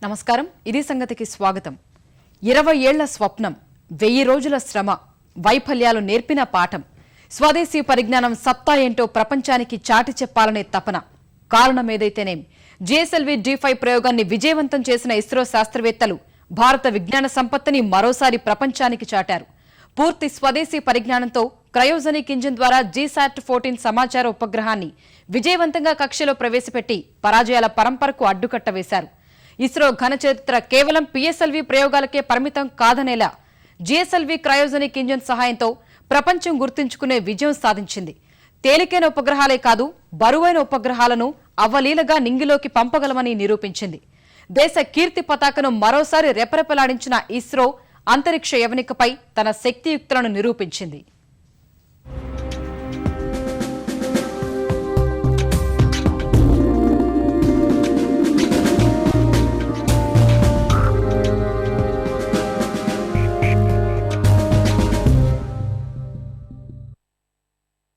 నమస్కారం ఇది సంగతికి స్వాగతం 20 ఏళ్ల స్వప్నం 1000 రోజుల శ్రమ వైఫల్యాలు నేర్పిన పాఠం స్వదేశీ పరిజ్ఞానం సత్తా ఏంటో ప్రపంచానికి చాటి చెప్పాలనే తపన కారణమేదైతేనేం జిఎస్ఎల్వి D5 ప్రయోగాన్ని విజయవంతం చేసిన ఇస్రో శాస్త్రవేత్తలు భారత విజ్ఞాన సంపత్తిని మరోసారి ప్రపంచానికి చాటారు పూర్తి స్వదేశీ పరిజ్ఞానంతో క్రయోజెనిక్ ఇంజిన్ ద్వారా GSAT-14 సమాచార ఉపగ్రహాన్ని విజయవంతంగా కక్షలో ప్రవేశపెట్టి పరాజయాల పరంపరకు అడ్డుకట్ట వేశారు ఇస్రో ఘన చరిత్ర కేవలం PSLV ప్రయోగాలకే పరిమితం కాదనేలా GSLV క్రయోజెనిక్ ఇంజిన్ సహాయంతో ప్రపంచం గుర్తుంచుకునే విజయం సాధించింది తేలికైన ఉపగ్రహాలే కాదు బరువైన ఉపగ్రహాలను అవలీలగా నింగిలోకి పంపగలమని నిరూపించింది దేశ కీర్తి పతాకను మరోసారి రెపరెపలాడించిన ఇస్రో అంతరిక్ష యవనికపై తన శక్తియుక్తులను నిరూపించింది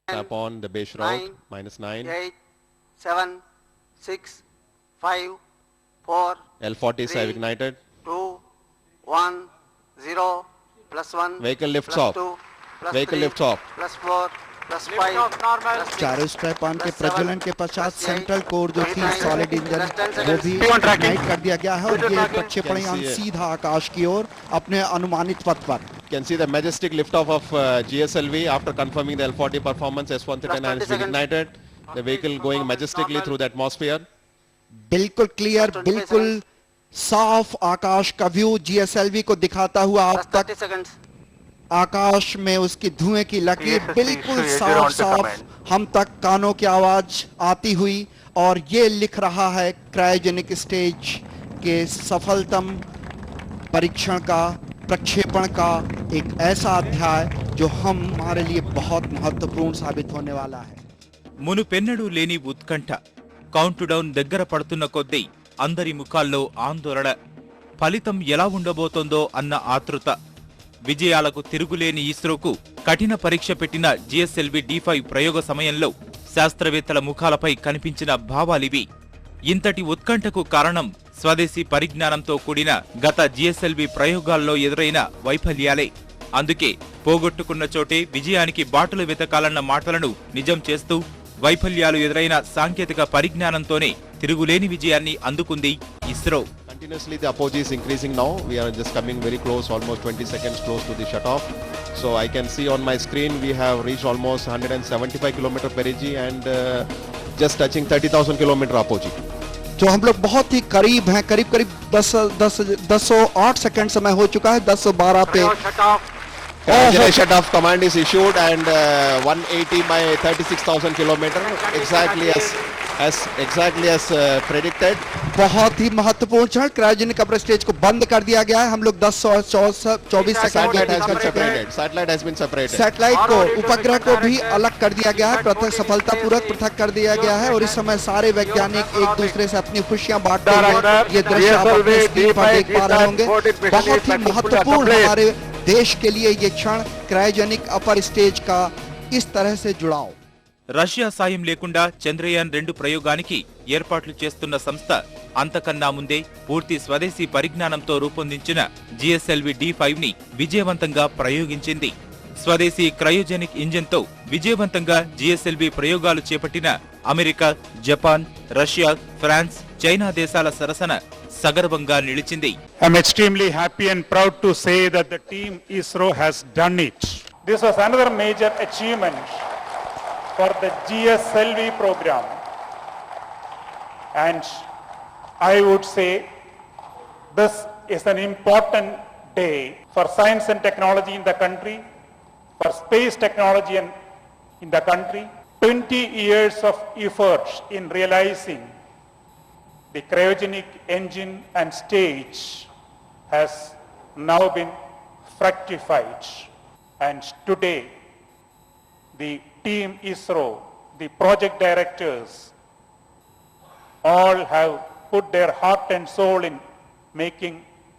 Upon the base route, -9, 8, 7, 6, 5, 4, L40 is 3, ignited, 2, 1, 0, +1, vehicle lifts off, +2, vehicle +3, lifts off, +4, +5, +6, चारों स्ट्रैप-ऑन के प्रज्वलन के पश्चात +8, सेंट्रल कोर जो थी सॉलिड इंजन वो भी इग्नाइट कर दिया गया है और ये प्रक्षेपण यान सीधा आकाश की ओर अपने अनुमानित पथ पर You can see the majestic liftoff of GSLV after confirming the L40 performance. S139 has been ignited. The vehicle going majestically through the atmosphere. बिल्कुल क्लियर बिल्कुल साफ आकाश का व्यू GSLV को दिखाता हुआ आप तक +30 seconds. आकाश में उसकी धुएं की लकीर बिल्कुल साफ साफ हम तक कानों की आवाज आती हुई और ये लिख रहा है क्रायोजेनिक स्टेज के सफलतम परीक्षण का प्रक्षेपण का एक ऐसा अध्याय जो हमारे लिए बहुत महत्वपूर्ण साबित होने वाला है మునుపెన్నడూ లేని ఉత్కంఠ కౌంట్ డౌన్ దగ్గర పడుతున్న కొద్దీ అందరి ముఖాల్లో ఆందోళన ఫలితం ఎలా ఉండబోతోందో అన్న ఆతృత విజయాలకు తిరుగులేని ఇస్రోకు కఠిన పరీక్ష పెట్టిన GSLV D5 ప్రయోగ సమయంలో శాస్త్రవేత్తల ముఖాలపై కనిపించిన భావాలివి ఇంతటి ఉత్కంఠకు కారణం స్వదేశీ పరిజ్ఞానంతో కూడిన గత GSLV ప్రయోగాల్లో ఎదురైన వైఫల్యాలే అందుకే పోగొట్టుకున్న చోటే విజయానికి బాటలు వెతకాలన్న మాటలను నిజం చేస్తూ వైఫల్యాలు ఎదురైన సాంకేతిక పరిజ్ఞానంతోనే తిరుగులేని విజయాన్ని అందుకుంది ISRO Continuously the apogee is increasing now. We are just coming very close, almost 20 seconds close to the shutoff. So I can see on my screen we have reached almost 175 km perigee and just touching 30,000 km apogee. जो हम लोग बहुत ही करीब हैं करीब 1008 second समय हो चुका है 1012 पे Shut-off command is issued and 180 by 36,000 km exactly as predicted. बहुत ही महत्वपूर्ण क्षण क्रायोजेनिक अपर स्टेज को बंद कर दिया गया है हम लोग 1024 Satellite has been second separated. Satellite has been separated. Satellite को उपग्रह को भी अलग कर दिया गया है पृथक सफलतापूर्वक पृथक कर दिया गया है और इस समय सारे वैज्ञानिक एक दूसरे से अपनी खुशियां बांटते हुए ये दृश्य आप अपनी स्क्रीन पर देख पा रहे होंगे बहुत ही महत्वपूर्ण हमारे देश के लिए ये क्षण क्रायोजेनिक अपर स्टेज का इस तरह से जुड़ाव రష్యా సాయం లేకుండా చంద్రయాన్ 2 ప్రయోగానికి ఏర్పాట్లు చేస్తున్న సంస్థ అంతకన్నా ముందే పూర్తి స్వదేశీ పరిజ్ఞానంతో రూపొందించిన GSLV D5ని విజయవంతంగా ప్రయోగించింది స్వదేశీ క్రయోజెనిక్ ఇంజిన్తో విజయవంతంగా GSLV ప్రయోగాలు చేపట్టిన America Japan Russia France China దేశాల సరసన సగర్వంగా నిలిచింది I'm extremely happy and proud to say that the team ISRO has done it. This was another major achievement for the GSLV program. And I would say this is an important day for science and technology in the country, for space technology in the country. 20 years of effort in realizing the cryogenic engine and stage has now been fructified. And today, the team ISRO, the project directors, all have put their heart and soul in making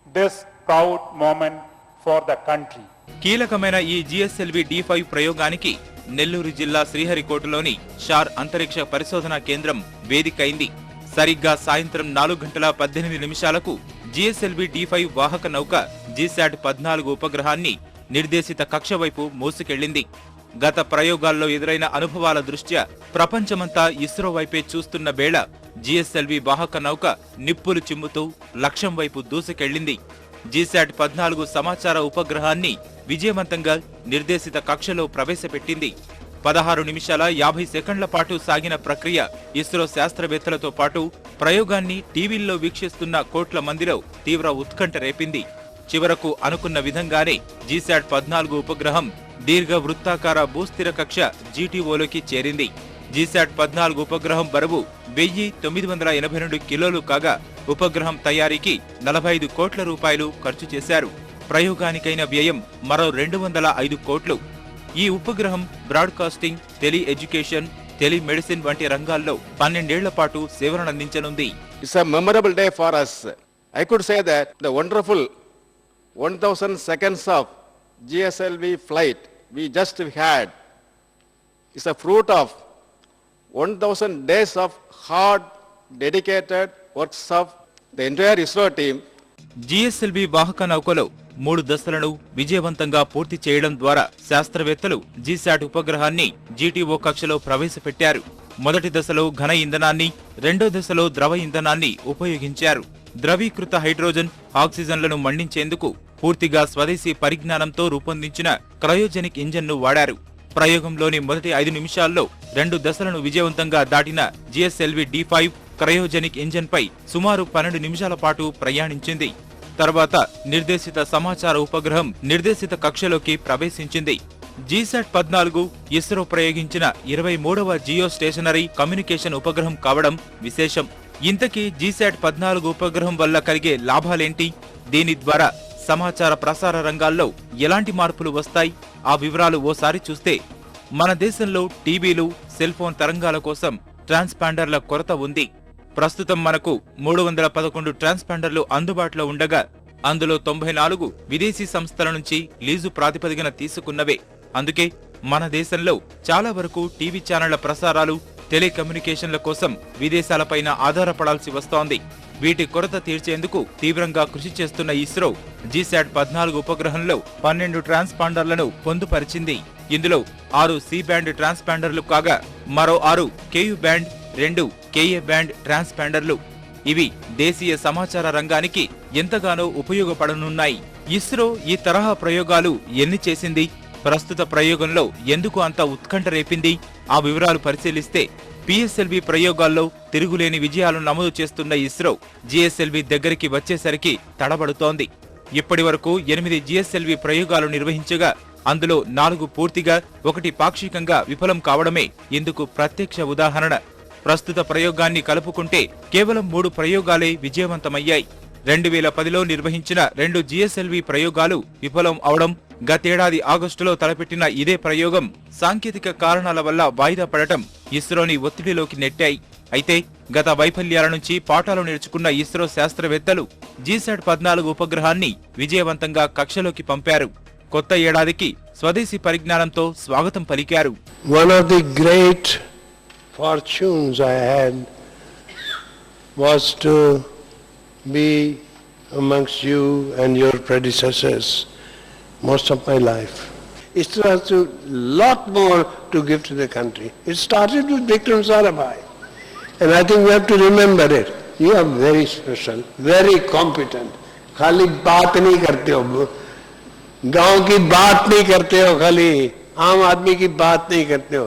this proud moment for the country. కీలకమైన ఈ GSLV D5 ప్రయోగానికి నెల్లూరు జిల్లా శ్రీహరికోటలోని షార్ అంతరిక్ష పరిశోధనా కేంద్రం వేదికైంది సరిగ్గా సాయంత్రం 4:18 GSLV D5 వాహక నౌక జీశాట్ 14 ఉపగ్రహాన్ని నిర్దేశిత కక్ష వైపు మోసుకెళ్లింది. గత ప్రయోగాల్లో ఎదురైన అనుభవాల దృష్ట్యా ప్రపంచమంతా ఇస్రో వైపే చూస్తున్న వేళ జిఎస్ఎల్వి వాహక నౌక నిప్పులు చిమ్ముతూ లక్ష్యం వైపు దూసుకెళ్లింది. జీశాట్ 14 సమాచార ఉపగ్రహాన్ని విజయవంతంగా నిర్దేశిత కక్షలో ప్రవేశపెట్టింది. 16 నిమిషాల 50 సెకండ్ల పాటు సాగిన ప్రక్రియ ఇస్రో శాస్త్రవేత్తలతో పాటు ప్రయోగాన్ని టీవీల్లో వీక్షిస్తున్న కోట్ల మందిలో తీవ్ర ఉత్కంఠ రేపింది. చివరకు అనుకున్న విధంగానే జీశాట్ 14 ఉపగ్రహం దీర్ఘ వృత్తాకార భూస్థిర కక్ష GTOలోకి చేరింది. జీశాట్ 14 ఉపగ్రహం బరువు 1982 కిలోలు కాగా ఉపగ్రహం తయారీకి 45 కోట్ల రూపాయలు ఖర్చు చేశారు. ప్రయోగానికైన వ్యయం మరో 205 కోట్లు. ఈ ఉపగ్రహం బ్రాడ్కాస్టింగ్, టెలి ఎడ్యుకేషన్, టెలిమెడిసిన్ వంటి రంగాల్లో 12 ఏళ్ల పాటు సేవలనందించనుంది. It's a memorable day for us. I could say that the wonderful 1000 seconds of GSLV flight we just had is a fruit of 1000 days of hard, dedicated works of the entire ISRO team. GSLV వాహక నౌకలో 3 దశలను విజయవంతంగా పూర్తి చేయడం ద్వారా శాస్త్రవేత్తలు GSAT ఉపగ్రహాన్ని GTO కక్షలో ప్రవేశపెట్టారు. మొదటి దశలో ఘన ఇంధనాన్ని, రెండో దశలో ద్రవ ఇంధనాన్ని ఉపయోగించారు. ద్రవీకృత హైడ్రోజన్, ఆక్సిజన్లను మండించేందుకు పూర్తిగా స్వదేశీ పరిజ్ఞానంతో రూపొందించిన క్రయోజెనిక్ ఇంజన్ను వాడారు. ప్రయోగంలోని మొదటి 5 నిమిషాల్లో 2 దశలను విజయవంతంగా దాటిన జిఎస్ఎల్వి D5 క్రయోజెనిక్ ఇంజన్పై సుమారు 12 నిమిషాల పాటు ప్రయాణించింది. తర్వాత నిర్దేశిత సమాచార ఉపగ్రహం నిర్దేశిత కక్షలోకి ప్రవేశించింది. జీశాట్ 14 ఇస్రో ప్రయోగించిన 23వ జియో స్టేషనరీ కమ్యూనికేషన్ ఉపగ్రహం కావడం విశేషం. ఇంతకీ జీశాట్ 14 ఉపగ్రహం వల్ల కలిగే లాభాలేంటి? దీని ద్వారా సమాచార ప్రసార రంగాల్లో ఎలాంటి మార్పులు వస్తాయి? ఆ వివరాలు ఓసారి చూస్తే, మన దేశంలో టీవీలు, సెల్ ఫోన్ తరంగాల కోసం ట్రాన్స్పాండర్ల కొరత ఉంది. ప్రస్తుతం మనకు 311 ట్రాన్స్పాండర్లు అందుబాటులో ఉండగా అందులో 94 విదేశీ సంస్థల నుంచి లీజు ప్రాతిపదికన తీసుకున్నవే. అందుకే మన దేశంలో చాలా వరకు టీవీ ఛానళ్ల ప్రసారాలు, టెలికమ్యూనికేషన్ల కోసం విదేశాలపైన ఆధారపడాల్సి వస్తోంది. వీటి కొరత తీర్చేందుకు తీవ్రంగా కృషి చేస్తున్న ఇస్రో జీశాట్ 14 ఉపగ్రహంలో 12 ట్రాన్స్పాండర్లను పొందుపరిచింది. ఇందులో 6 సి బ్యాండ్ ట్రాన్స్పాండర్లు కాగా మరో 6 KU బ్యాండ్, 2 KA బ్యాండ్ ట్రాన్స్పాండర్లు. ఇవి దేశీయ సమాచార రంగానికి ఎంతగానో ఉపయోగపడనున్నాయి. ఇస్రో ఈ తరహా ప్రయోగాలు ఎన్ని చేసింది? ప్రస్తుత ప్రయోగంలో ఎందుకు అంత ఉత్కంఠ రేపింది? ఆ వివరాలు పరిశీలిస్తే, PSLV ప్రయోగాల్లో తిరుగులేని విజయాలు నమోదు చేస్తున్న ఇస్రో GSLV దగ్గరికి వచ్చేసరికి తడబడుతోంది. ఇప్పటి వరకు 8 GSLV ప్రయోగాలు నిర్వహించగా అందులో 4 పూర్తిగా, 1 పాక్షికంగా విఫలం కావడమే ఇందుకు ప్రత్యక్ష ఉదాహరణ. ప్రస్తుత ప్రయోగాన్ని కలుపుకుంటే కేవలం 3 ప్రయోగాలే విజయవంతమయ్యాయి. 2010లో నిర్వహించిన 2 GSLV ప్రయోగాలు విఫలం అవడం, గతేడాది ఆగస్టులో తలపెట్టిన ఇదే ప్రయోగం సాంకేతిక కారణాల వల్ల వాయిదా పడటం ఇస్రోని ఒత్తిడిలోకి నెట్టాయి. అయితే గత వైఫల్యాల నుంచి పాఠాలు నేర్చుకున్న ఇస్రో శాస్త్రవేత్తలు జీశాట్ 14 ఉపగ్రహాన్ని విజయవంతంగా కక్షలోకి పంపారు. కొత్త ఏడాదికి స్వదేశీ పరిజ్ఞానంతో స్వాగతం పలికారు. One of the great fortunes I had was to be amongst you and your predecessors most of my life. ISRO has a lot more to give to the country. It started with Vikram Sarabhai, and I think we have to remember it. You are very special, very competent. खाली बात नहीं करते हो, गांव की बात नहीं करते हो, खाली आम आदमी की बात नहीं करते हो,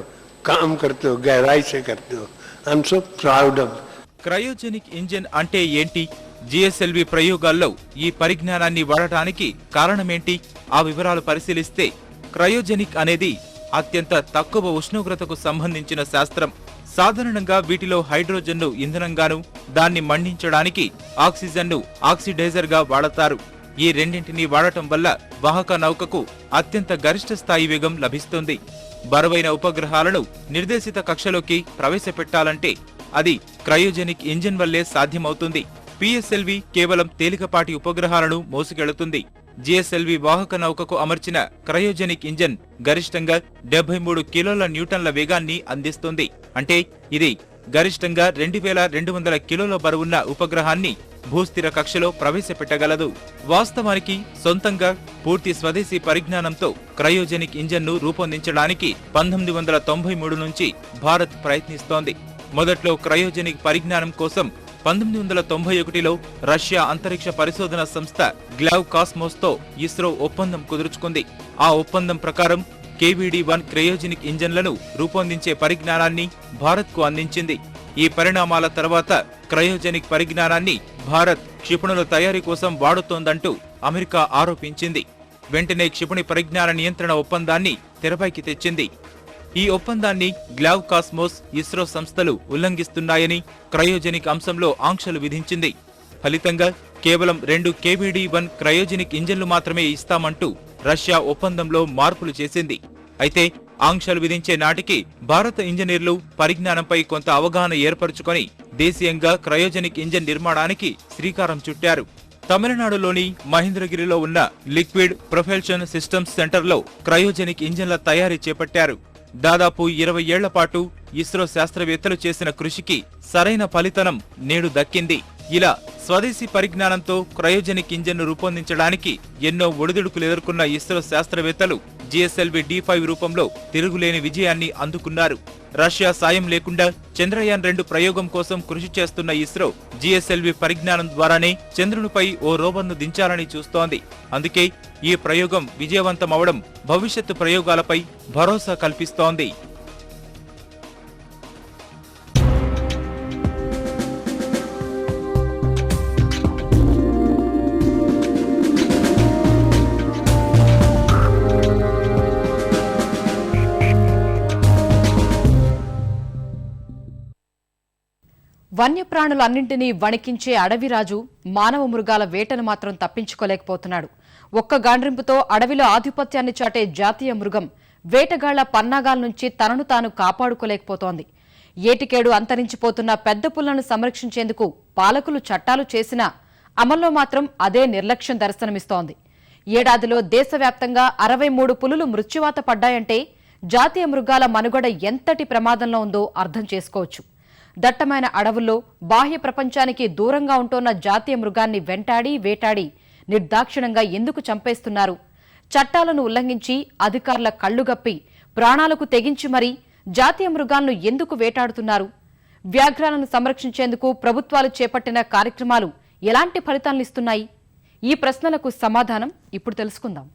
काम करते हो, गहराई से करते हो. I'm so proud of. Cryogenic engine అంటే ఏంటి? GSLV ప్రయోగాల్లో ఈ పరిజ్ఞానాన్ని వాడటానికి కారణమేంటి? ఆ వివరాలు పరిశీలిస్తే, క్రయోజెనిక్ అనేది అత్యంత తక్కువ ఉష్ణోగ్రతకు సంబంధించిన శాస్త్రం. సాధారణంగా వీటిలో హైడ్రోజన్ను ఇంధనంగాను, దాన్ని మండించడానికి ఆక్సిజన్ను ఆక్సిడైజర్గా వాడతారు. ఈ రెండింటినీ వాడటం వల్ల వాహక నౌకకు అత్యంత గరిష్ట స్థాయి వేగం లభిస్తుంది. బరువైన ఉపగ్రహాలను నిర్దేశిత కక్షలోకి ప్రవేశపెట్టాలంటే అది క్రయోజెనిక్ ఇంజిన్ వల్లే సాధ్యమవుతుంది. PSLV కేవలం తేలికపాటి ఉపగ్రహాలను మోసుకెళుతుంది. జిఎస్ఎల్వి వాహక నౌకకు అమర్చిన క్రయోజెనిక్ ఇంజన్ గరిష్టంగా 73 కిలోల న్యూటన్ల వేగాన్ని అందిస్తుంది. అంటే ఇది గరిష్టంగా 2200 కిలోల బరువున్న ఉపగ్రహాన్ని భూస్థిర కక్షలో ప్రవేశపెట్టగలదు. వాస్తవానికి సొంతంగా పూర్తి స్వదేశీ పరిజ్ఞానంతో క్రయోజెనిక్ ఇంజన్ను రూపొందించడానికి 1993 నుంచి భారత్ ప్రయత్నిస్తోంది. మొదట్లో క్రయోజెనిక్ పరిజ్ఞానం కోసం 1991లో రష్యా అంతరిక్ష పరిశోధన సంస్థ గ్లావ్ కాస్మోస్తో ఇస్రో ఒప్పందం కుదుర్చుకుంది. ఆ ఒప్పందం ప్రకారం KVD-1 క్రయోజెనిక్ ఇంజన్లను రూపొందించే పరిజ్ఞానాన్ని భారత్కు అందించింది. ఈ పరిణామాల తర్వాత క్రయోజెనిక్ పరిజ్ఞానాన్ని భారత్ క్షిపణుల తయారీ కోసం వాడుతోందంటూ అమెరికా ఆరోపించింది. వెంటనే క్షిపణి పరిజ్ఞాన నియంత్రణ ఒప్పందాన్ని తెరపైకి తెచ్చింది. ఈ ఒప్పందాన్ని గ్లావ్ కాస్మోస్, ఇస్రో సంస్థలు ఉల్లంఘిస్తున్నాయని క్రయోజెనిక్ అంశంలో ఆంక్షలు విధించింది. ఫలితంగా కేవలం 2 KVD-1 క్రయోజెనిక్ ఇంజన్లు మాత్రమే ఇస్తామంటూ రష్యా ఒప్పందంలో మార్పులు చేసింది. అయితే ఆంక్షలు విధించే నాటికి భారత ఇంజనీర్లు పరిజ్ఞానంపై కొంత అవగాహన ఏర్పరచుకొని దేశీయంగా క్రయోజెనిక్ ఇంజన్ నిర్మాణానికి శ్రీకారం చుట్టారు. తమిళనాడులోని మహేంద్రగిరిలో ఉన్న లిక్విడ్ ప్రొపల్షన్ సిస్టమ్స్ సెంటర్లో క్రయోజెనిక్ ఇంజన్ల తయారీ చేపట్టారు. దాదాపు 20 ఏళ్ల పాటు ఇస్రో శాస్త్రవేత్తలు చేసిన కృషికి సరైన ఫలితనం నేడు దక్కింది. ఇలా స్వదేశీ పరిజ్ఞానంతో క్రయోజెనిక్ ఇంజన్ను రూపొందించడానికి ఎన్నో ఒడిదుడుకులు ఎదుర్కొన్న ఇస్రో శాస్త్రవేత్తలు జిఎస్ఎల్వి D5 రూపంలో తిరుగులేని విజయాన్ని అందుకున్నారు. రష్యా సాయం లేకుండా చంద్రయాన్-2 ప్రయోగం కోసం కృషి చేస్తున్న ఇస్రో జిఎస్ఎల్వి పరిజ్ఞానం ద్వారానే చంద్రునిపై ఓ రోవర్ను దించాలని చూస్తోంది. అందుకే ఈ ప్రయోగం విజయవంతమవడం భవిష్యత్తు ప్రయోగాలపై భరోసా కల్పిస్తోంది. వన్యప్రాణులన్నింటినీ వణికించే అడవిరాజు మానవ మృగాల వేటను మాత్రం తప్పించుకోలేకపోతున్నాడు. ఒక్క గాండ్రింపుతో అడవిలో ఆధిపత్యాన్ని చాటే జాతీయ మృగం వేటగాళ్ల పన్నాగాల నుంచి తనను తాను కాపాడుకోలేకపోతోంది. ఏటికేడు అంతరించిపోతున్న పెద్ద పుల్లను సంరక్షించేందుకు పాలకులు చట్టాలు చేసినా అమల్లో మాత్రం అదే నిర్లక్ష్యం దర్శనమిస్తోంది. ఏడాదిలో దేశవ్యాప్తంగా 63 పులులు మృత్యువాత పడ్డాయంటే జాతీయ మృగాల మనుగడ ఎంతటి ప్రమాదంలో ఉందో అర్థం చేసుకోవచ్చు. దట్టమైన అడవుల్లో బాహ్య ప్రపంచానికి దూరంగా ఉంటోన్న జాతీయ మృగాన్ని వెంటాడి వేటాడి నిర్దాక్షిణంగా ఎందుకు చంపేస్తున్నారు? చట్టాలను ఉల్లంఘించి అధికారుల కళ్లుగప్పి ప్రాణాలకు తెగించి మరీ జాతీయ మృగాలను ఎందుకు వేటాడుతున్నారు? వ్యాఘ్రాలను సంరక్షించేందుకు ప్రభుత్వాలు చేపట్టిన కార్యక్రమాలు ఎలాంటి ఫలితాలనిస్తున్నాయి? ఈ ప్రశ్నలకు సమాధానం ఇప్పుడు తెలుసుకుందాం.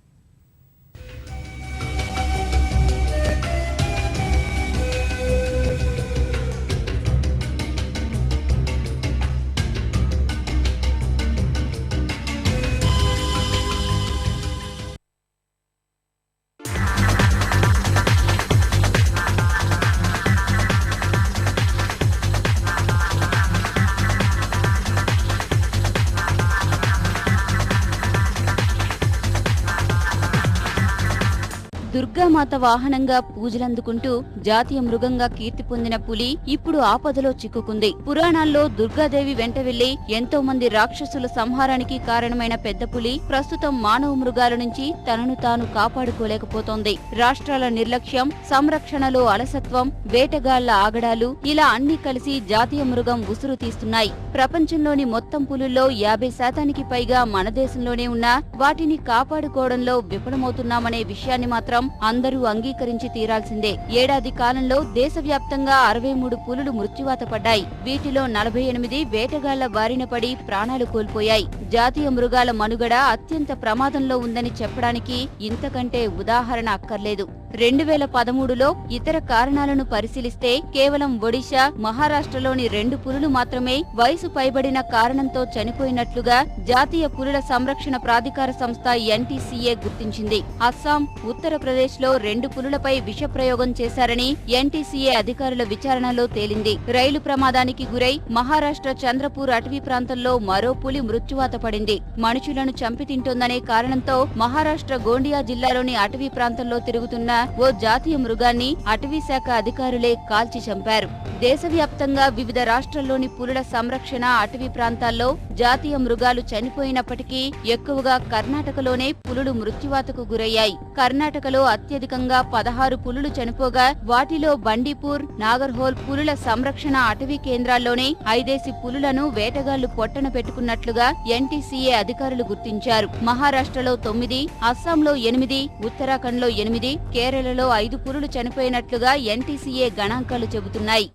దుర్గామాత వాహనంగా పూజలందుకుంటూ జాతీయ మృగంగా కీర్తి పొందిన పులి ఇప్పుడు ఆపదలో చిక్కుకుంది. పురాణాల్లో దుర్గాదేవి వెంట వెళ్లి ఎంతో మంది రాక్షసుల సంహారానికి కారణమైన పెద్ద పులి ప్రస్తుతం మానవ మృగాల నుంచి తనను తాను కాపాడుకోలేకపోతోంది. రాష్ట్రాల నిర్లక్ష్యం, సంరక్షణలో అలసత్వం, వేటగాళ్ల ఆగడాలు ఇలా అన్ని కలిసి జాతీయ మృగం ఉసురు తీస్తున్నాయి. ప్రపంచంలోని మొత్తం పులుల్లో 50% పైగా మన దేశంలోనే ఉన్నా వాటిని కాపాడుకోవడంలో విఫలమవుతున్నామనే విషయాన్ని మాత్రం అందరూ అంగీకరించి తీరాల్సిందే. ఏడాది కాలంలో దేశవ్యాప్తంగా 63 పులులు మృత్యువాత పడ్డాయి. వీటిలో 48 వేటగాళ్ల బారిన పడి ప్రాణాలు కోల్పోయాయి. జాతీయ మృగాల మనుగడ అత్యంత ప్రమాదంలో ఉందని చెప్పడానికి ఇంతకంటే ఉదాహరణ అక్కర్లేదు. 2013లో ఇతర కారణాలను పరిశీలిస్తే కేవలం ఒడిశా, మహారాష్ట్రలోని 2 పులులు మాత్రమే వయసు పైబడిన కారణంతో చనిపోయినట్లుగా జాతీయ పులుల సంరక్షణ ప్రాధికార సంస్థ NTCA గుర్తించింది. అస్సాం, ఉత్తరప్రదేశ్ లో 2 పులులపై విష ప్రయోగం చేశారని NTCA అధికారుల విచారణలో తేలింది. రైలు ప్రమాదానికి గురై మహారాష్ట్ర చంద్రపూర్ అటవీ ప్రాంతంలో మరో పులి మృత్యువాత పడింది. మనుషులను చంపి తింటోందనే కారణంతో మహారాష్ట్ర గోండియా జిల్లాలోని అటవీ ప్రాంతంలో తిరుగుతున్న ఓ జాతీయ మృగాన్ని అటవీశాఖ అధికారులే కాల్చి చంపారు. దేశవ్యాప్తంగా వివిధ రాష్ట్రాల్లోని పులుల సంరక్షణ, అటవీ ప్రాంతాల్లో జాతీయ మృగాలు చనిపోయినప్పటికీ ఎక్కువగా కర్ణాటకలోనే పులులు మృత్యువాతకు గురయ్యాయి. కర్ణాటకలో అత్యధికంగా 16 పులులు చనిపోగా వాటిలో బండీపూర్, నాగర్హోల్ పులుల సంరక్షణ అటవీ కేంద్రాల్లోనే 5 పులులను వేటగాళ్లు పొట్టన పెట్టుకున్నట్లుగా ఎన్టీసీఏ అధికారులు గుర్తించారు. మహారాష్ట్రలో 9, అస్సాంలో 8, ఉత్తరాఖండ్లో 8, కేరళలో 5 పులులు చనిపోయినట్లుగా ఎన్టీసీఏ గణాంకాలు చెబుతున్నాయి.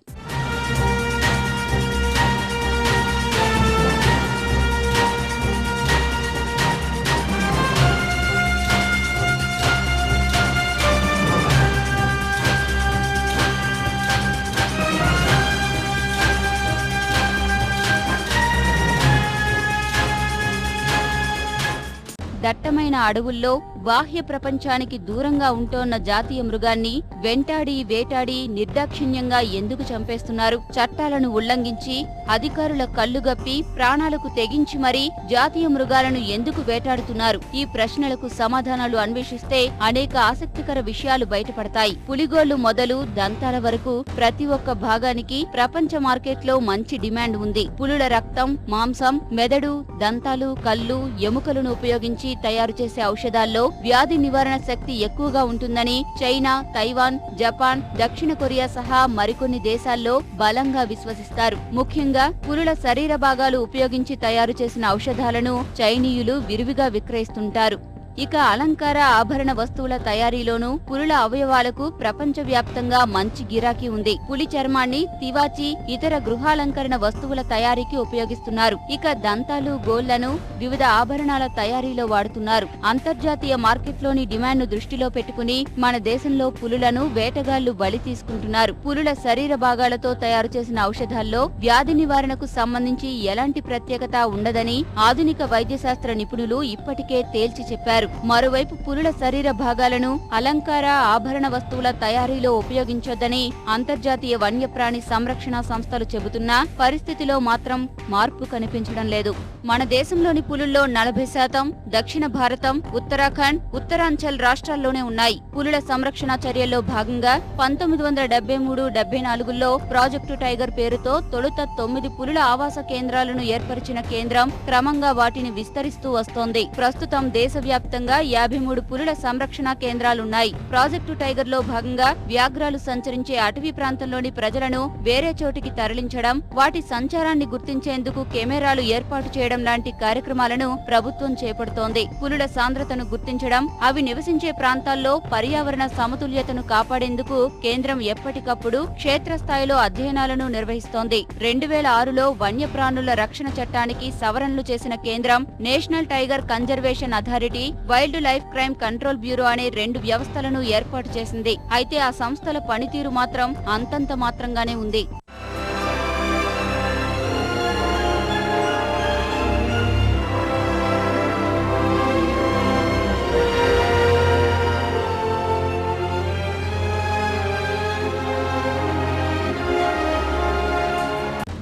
దట్టమైన అడవుల్లో బాహ్య ప్రపంచానికి దూరంగా ఉంటోన్న జాతీయ మృగాన్ని వెంటాడి వేటాడి నిర్దాక్షిణ్యంగా ఎందుకు చంపేస్తున్నారు? చట్టాలను ఉల్లంఘించి అధికారుల కళ్లుగప్పి ప్రాణాలకు తెగించి మరీ జాతీయ మృగాలను ఎందుకు వేటాడుతున్నారు? ఈ ప్రశ్నలకు సమాధానాలు అన్వేషిస్తే అనేక ఆసక్తికర విషయాలు బయటపడతాయి. పులిగోళ్లు మొదలు దంతాల వరకు ప్రతి ఒక్క భాగానికి ప్రపంచ మార్కెట్లో మంచి డిమాండ్ ఉంది. పులుల రక్తం, మాంసం, మెదడు, దంతాలు, కళ్ళు, ఎముకలను ఉపయోగించి తయారు చేసే ఔషధాల్లో వ్యాధి నివారణ శక్తి ఎక్కువగా ఉంటుందని చైనా, తైవాన్, జపాన్, దక్షిణ కొరియా సహా మరికొన్ని దేశాల్లో బలంగా విశ్వసిస్తారు. ముఖ్యంగా పులుల శరీర భాగాలు ఉపయోగించి తయారు చేసిన ఔషధాలను చైనీయులు విరివిగా విక్రయిస్తుంటారు. ఇక అలంకార, ఆభరణ వస్తువుల తయారీలోనూ పులుల అవయవాలకు ప్రపంచవ్యాప్తంగా మంచి గిరాకీ ఉంది. పులి చర్మాన్ని తివాచి, ఇతర గృహాలంకరణ వస్తువుల తయారీకి ఉపయోగిస్తున్నారు. ఇక దంతాలు, గోళ్లను వివిధ ఆభరణాల తయారీలో వాడుతున్నారు. అంతర్జాతీయ మార్కెట్లోని డిమాండ్ను దృష్టిలో పెట్టుకుని మన దేశంలో పులులను వేటగాళ్లు బలి తీసుకుంటున్నారు. పులుల శరీర భాగాలతో తయారు చేసిన ఔషధాల్లో వ్యాధి నివారణకు సంబంధించి ఎలాంటి ప్రత్యేకత ఉండదని ఆధునిక వైద్యశాస్త్ర నిపుణులు ఇప్పటికే తేల్చి చెప్పారు. మరోవైపు పులుల శరీర భాగాలను అలంకార, ఆభరణ వస్తువుల తయారీలో ఉపయోగించొద్దని అంతర్జాతీయ వన్యప్రాణి సంరక్షణ సంస్థలు చెబుతున్నా పరిస్థితిలో మాత్రం మార్పు కనిపించడం లేదు. మన దేశంలోని పులుల్లో 40% దక్షిణ భారతం, ఉత్తరాఖండ్, ఉత్తరాంచల్ రాష్ట్రాల్లోనే ఉన్నాయి. పులుల సంరక్షణ చర్యల్లో భాగంగా 1973-74లో ప్రాజెక్టు టైగర్ పేరుతో తొలుత 9 పులుల ఆవాస కేంద్రాలను ఏర్పరిచిన కేంద్రం క్రమంగా వాటిని విస్తరిస్తూ వస్తోంది. ప్రస్తుతం దేశవ్యాప్తంగా 53 పులుల సంరక్షణ కేంద్రాలున్నాయి. ప్రాజెక్టు టైగర్ లో భాగంగా వ్యాఘ్రాలు సంచరించే అటవీ ప్రాంతంలోని ప్రజలను వేరే చోటికి తరలించడం, వాటి సంచారాన్ని గుర్తించేందుకు కెమెరాలు ఏర్పాటు చేయడం లాంటి కార్యక్రమాలను ప్రభుత్వం చేపడుతోంది. పులుల సాంద్రతను గుర్తించడం, అవి నివసించే ప్రాంతాల్లో పర్యావరణ సమతుల్యతను కాపాడేందుకు కేంద్రం ఎప్పటికప్పుడు క్షేత్రస్థాయిలో అధ్యయనాలను నిర్వహిస్తోంది. 2006లో వన్యప్రాణుల రక్షణ చట్టానికి సవరణలు చేసిన కేంద్రం national tiger conservation authority, wild life crime control bureau అనే 2 వ్యవస్థలను ఏర్పాటు చేసింది. అయితే ఆ సంస్థల పనితీరు మాత్రం అంతంత మాత్రంగానే ఉంది.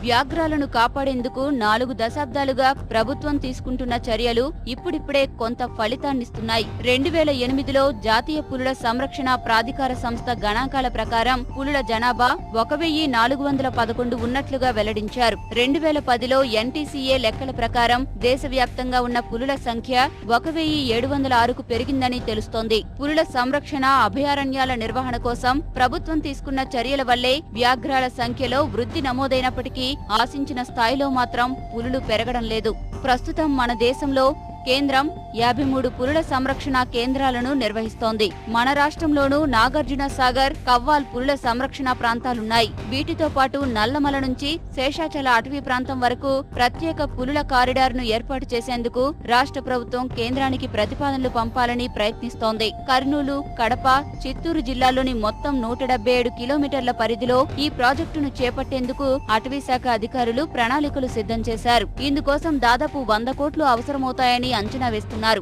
వ్యాఘ్రాలను కాపాడేందుకు 4 దశాబ్దాలుగా ప్రభుత్వం తీసుకుంటున్న చర్యలు ఇప్పుడిప్పుడే కొంత ఫలితాన్నిస్తున్నాయి. 2008లో జాతీయ పులుల సంరక్షణ ప్రాధికార సంస్థ గణాంకాల ప్రకారం పులుల జనాభా 1411 ఉన్నట్లుగా వెల్లడించారు. 2010లో ఎన్టీసీఏ లెక్కల ప్రకారం దేశవ్యాప్తంగా ఉన్న పులుల సంఖ్య 1706కు పెరిగిందని తెలుస్తోంది. పులుల సంరక్షణ, అభయారణ్యాల నిర్వహణ కోసం ప్రభుత్వం తీసుకున్న చర్యల వల్లే వ్యాఘ్రాల సంఖ్యలో వృద్ధి నమోదైనప్పటికీ ఆశించిన స్థాయిలో మాత్రం పులులు పెరగడం లేదు. ప్రస్తుతం మన దేశంలో కేంద్రం 53 పులుల సంరక్షణ కేంద్రాలను నిర్వహిస్తోంది. మన రాష్ట్రంలోనూ నాగార్జున సాగర్, కవ్వాల్ పులుల సంరక్షణ ప్రాంతాలున్నాయి. వీటితో పాటు నల్లమల నుంచి శేషాచల అటవీ ప్రాంతం వరకు ప్రత్యేక పులుల కారిడార్ను ఏర్పాటు చేసేందుకు రాష్ట్ర ప్రభుత్వం కేంద్రానికి ప్రతిపాదనలు పంపాలని ప్రయత్నిస్తోంది. కర్నూలు, కడప, చిత్తూరు జిల్లాల్లోని మొత్తం 177 కిలోమీటర్ల పరిధిలో ఈ ప్రాజెక్టును చేపట్టేందుకు అటవీ శాఖ అధికారులు ప్రణాళికలు సిద్ధం చేశారు. ఇందుకోసం దాదాపు 100 కోట్లు అవసరమవుతాయని అంచనా వేస్తున్నారు.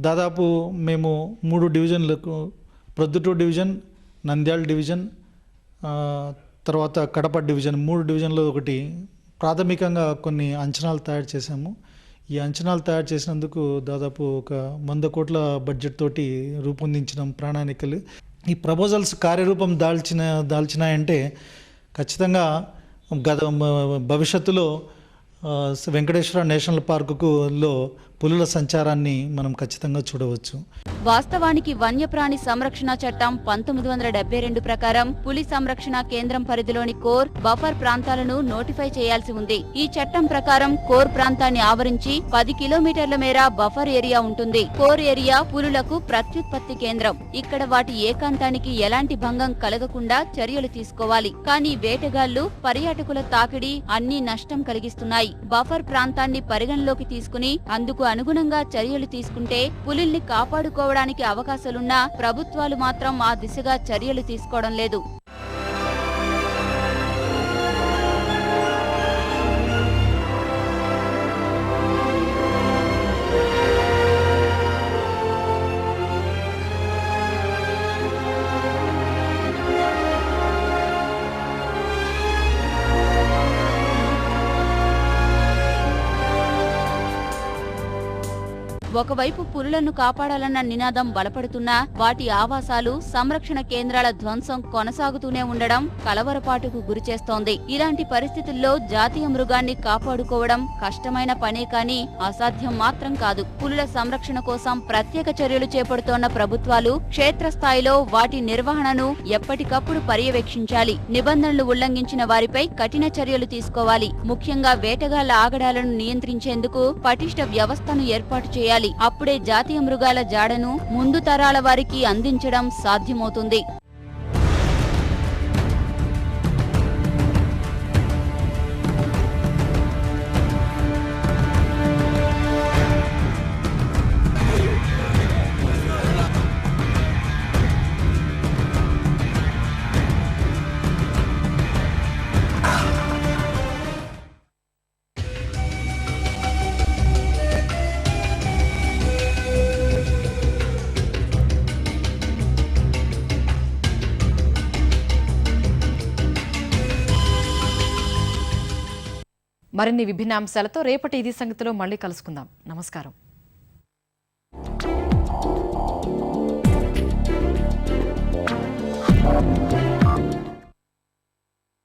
దాదాపు మేము 3 డివిజన్లకు, ప్రొద్దుటూరు డివిజన్, నంద్యాల డివిజన్, తర్వాత కడప డివిజన్, 3 డివిజన్లో ఒకటి ప్రాథమికంగా కొన్ని అంచనాలు తయారు చేశాము. ఈ అంచనాలు తయారు చేసినందుకు దాదాపు ఒక 100 కోట్ల బడ్జెట్ తోటి రూపొందించిన ప్రణాళికలు. ఈ ప్రపోజల్స్ కార్యరూపం దాల్చినాయంటే ఖచ్చితంగా భవిష్యత్తులో వెంకటేశ్వర నేషనల్ పార్కులో పులుల సంచారాన్ని మనం ఖచ్చితంగా చూడవచ్చు. వాస్తవానికి వన్యప్రాణి సంరక్షణ చట్టం 1972 ప్రకారం పులి సంరక్షణ కేంద్రం పరిధిలోని కోర్, బఫర్ ప్రాంతాలను నోటిఫై చేయాల్సి ఉంది. ఈ చట్టం ప్రకారం కోర్ ప్రాంతాన్ని ఆవరించి 10 కిలోమీటర్ల మేర బఫర్ ఏరియా ఉంటుంది. కోర్ ఏరియా పులులకు ప్రత్యుత్పత్తి కేంద్రం. ఇక్కడ వాటి ఏకాంతానికి ఎలాంటి భంగం కలగకుండా చర్యలు తీసుకోవాలి. కానీ వేటగాళ్లు, పర్యాటకుల తాకిడి అన్ని నష్టం కలిగిస్తున్నాయి. బఫర్ ప్రాంతాన్ని పరిగణలోకి తీసుకుని అందుకు అనుగుణంగా చర్యలు తీసుకుంటే పులిల్ని కాపాడుకోవడానికి అవకాశాలున్నా ప్రభుత్వాలు మాత్రం ఆ దిశగా చర్యలు తీసుకోవడం లేదు. ఒకవైపు పులులను కాపాడాలన్న నినాదం బలపడుతున్నా వాటి ఆవాసాలు, సంరక్షణ కేంద్రాల ధ్వంసం కొనసాగుతూనే ఉండడం కలవరపాటుకు గురిచేస్తోంది. ఇలాంటి పరిస్థితుల్లో జాతీయ మృగాన్ని కాపాడుకోవడం కష్టమైన పనే కానీ అసాధ్యం మాత్రం కాదు. పులుల సంరక్షణ కోసం ప్రత్యేక చర్యలు చేపడుతోన్న ప్రభుత్వాలు క్షేత్రస్థాయిలో వాటి నిర్వహణను ఎప్పటికప్పుడు పర్యవేక్షించాలి. నిబంధనలు ఉల్లంఘించిన వారిపై కఠిన చర్యలు తీసుకోవాలి. ముఖ్యంగా వేటగాళ్ల ఆగడాలను నియంత్రించేందుకు పటిష్ట వ్యవస్థను ఏర్పాటు చేయాలి. అప్పుడే జాతీయ మృగాల జాడను ముందు తరాల వారికి అందించడం సాధ్యమవుతుంది. మరిన్ని విభిన్న అంశాలతో రేపటి ఇది సంగతిలో మళ్ళీ కలుసుకుందాం. నమస్కారం.